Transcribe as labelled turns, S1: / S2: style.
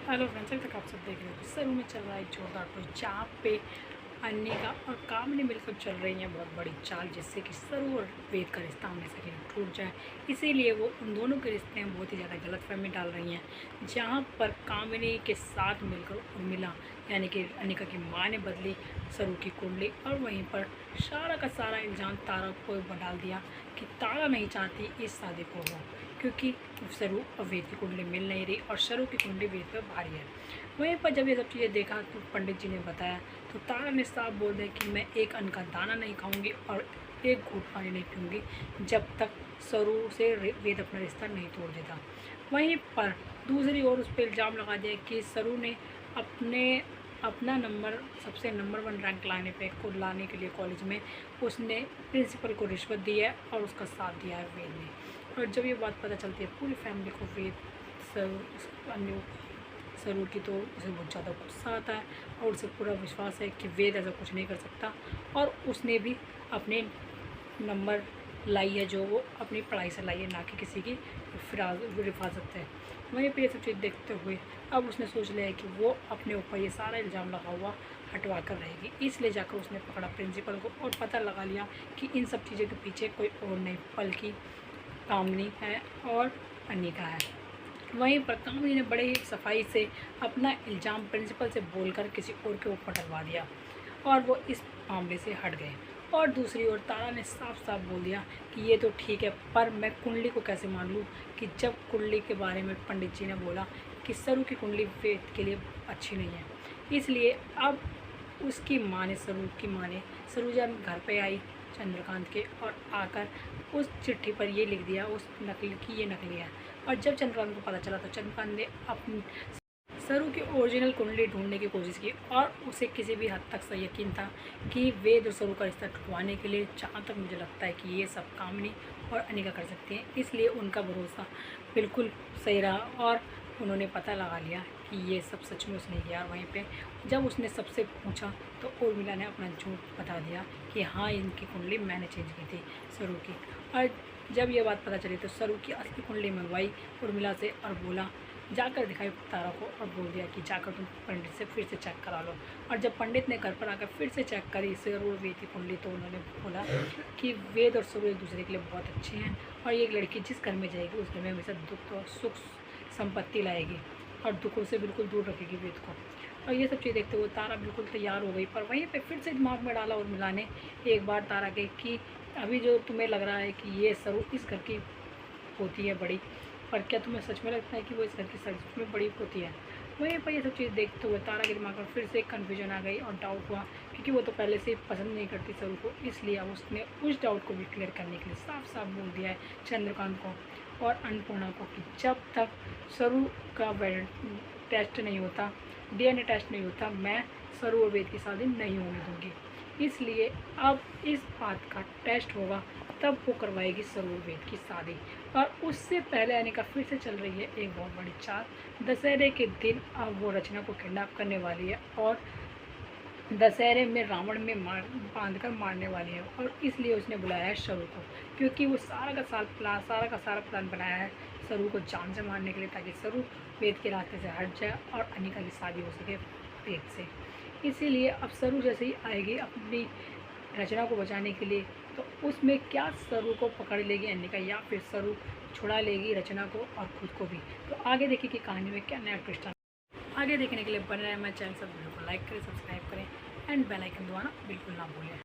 S1: Hello friends, अभी तक आप सब देख रहे हो सर में चल रहा है जोरदार तो जहाँ पे अनिका और कामनी मिलकर चल रही हैं बहुत बड़ी चाल, जिससे कि सरू और वेद का रिश्ता आमने से टूट जाए। इसीलिए वो उन दोनों के रिश्ते में बहुत ही ज़्यादा गलतफहमी डाल रही हैं। जहाँ पर कामनी के साथ मिलकर उर्मिला यानी कि अनिका की माँ ने बदली सरू की कुंडली, और वहीं पर सारा का सारा इल्ज़ाम तारा को डाल दिया कि तारा नहीं चाहती इस शादी को हो, क्योंकि सरू और वेद की कुंडली मिल नहीं रही और सरू की कुंडली वेद पर भारी है। वहीं पर जब ये सब चीज़ें देखा तो पंडित जी ने बताया तो तारा ने साफ बोल दिया कि मैं एक अन्न का दाना नहीं खाऊंगी और एक घूंट पानी नहीं पीऊँगी जब तक सरू से वेद अपना रिश्ता नहीं तोड़ देता। वहीं पर दूसरी ओर उस पर इल्ज़ाम लगा दिया कि सरू ने अपना नंबर सबसे नंबर 1 रैंक लाने के लिए कॉलेज में उसने प्रिंसिपल को रिश्वत दी है और उसका साथ दिया है वेद ने। और जब ये बात पता चलती है पूरी फैमिली को वेद सरू की, तो उसे बहुत ज़्यादा गुस्सा आता है और उसे पूरा विश्वास है कि वेद ऐसा कुछ नहीं कर सकता, और उसने भी अपने नंबर लाई है जो वो अपनी पढ़ाई से लाई है, ना कि किसी की हिफाजत है। वहीं पर ये सब चीज़ देखते हुए अब उसने सोच लिया है कि वो अपने ऊपर ये सारा इल्ज़ाम लगा हुआ हटवा कर रहेगी। इसलिए जाकर उसने पकड़ा प्रिंसिपल को और पता लगा लिया कि इन सब चीज़ों के पीछे कोई और नहीं बल्कि कामनी है और अनिका है। वहीं पर कामनी ने बड़े ही सफाई से अपना इल्ज़ाम प्रिंसिपल से बोलकर किसी और के ऊपर डलवा दिया और वो इस मामले से हट गए। और दूसरी ओर तारा ने साफ साफ बोल दिया कि ये तो ठीक है, पर मैं कुंडली को कैसे मान लूँ कि जब कुंडली के बारे में पंडित जी ने बोला कि सरू की कुंडली वेद के लिए अच्छी नहीं है। इसलिए अब उसकी माँ ने सरू जब घर पे आई चंद्रकांत के और आकर उस चिट्ठी पर ये लिख दिया उस नकली की ये नकली है। और जब चंद्रकांत को पता चला तो चंद्रकांत ने अपनी सरू की ओरिजिनल कुंडली ढूंढने की कोशिश की और उसे किसी भी हद तक से यकीन था कि वेद और सरू का रिश्ता टूटवाने के लिए, जहाँ तक मुझे लगता है कि ये सब कामनी और अनिका कर सकती हैं, इसलिए उनका भरोसा बिल्कुल सही रहा और उन्होंने पता लगा लिया कि ये सब सच में उसने किया। वहीं पे जब उसने सबसे पूछा तो उर्मिला ने अपना झूठ बता दिया कि हाँ, इनकी कुंडली मैंने चेंज की थी सरू की। और जब ये बात पता चली तो सरू की असली कुंडली मंगवाई उर्मिला से और बोला, जाकर दिखाई तारा को और बोल दिया कि जाकर तुम पंडित से फिर से चेक करा लो। और जब पंडित ने घर पर आकर फिर से चेक करी सरू और वेद की कुंडली तो उन्होंने बोला कि वेद और सरू एक दूसरे के लिए बहुत अच्छे हैं और ये एक लड़की जिस घर में जाएगी उस घर में हमेशा दुख और सुख संपत्ति लाएगी और दुखों से बिल्कुल दूर रखेगी वेद को। और ये सब चीज़ देखते हुए तारा बिल्कुल तैयार हो गई। पर वहीं पे फिर से दिमाग में डाला उर्मिला ने एक बार तारा के कि अभी जो तुम्हें लग रहा है कि ये सरू इस घर की होती है बड़ी, पर क्या तुम्हें सच में लगता है कि वो इस घर की सच में बड़ी होती है। वहीं पर ये सब चीज़ देखते हुए तारा के दिमाग में फिर से एक कन्फ्यूजन आ गई और डाउट हुआ, क्योंकि वो तो पहले से ही पसंद नहीं करती सरू को। इसलिए उसने उस डाउट को भी क्लियर करने के लिए साफ साफ बोल दिया है चंद्रकांत को और अन्नपूर्णा को कि जब तक सरू का टेस्ट नहीं होता, DNA टेस्ट नहीं होता, मैं सरू और वेद की शादी नहीं होने दूँगी। इसलिए अब इस बात का टेस्ट होगा तब वो करवाएगी सरू और वेद की शादी। और उससे पहले अनिका फिर से चल रही है एक बहुत बड़ी चाल। दशहरे के दिन अब वो रचना को किडनैप करने वाली है और दशहरे में रावण में बांध कर मारने वाली है। और इसलिए उसने बुलाया है सरू को, क्योंकि वो सारा का सारा प्लान बनाया है सरू को जान से मारने के लिए, ताकि सरू वेद के रास्ते से हट जाए और अनिका की शादी हो सके वेद से। इसीलिए अब सरू जैसे ही आएगी अपनी रचना को बचाने के लिए, तो उसमें क्या सरू को पकड़ लेगी अनिका या फिर सरू छुड़ा लेगी रचना को और खुद को भी। तो आगे देखिए कि कहानी में क्या नया ट्विस्ट आगे देखने के लिए बने रहे। मैं चैनल सब वीडियो को लाइक करें, सब्सक्राइब करें एंड बेल आइकन दबाना बिल्कुल ना भूलें।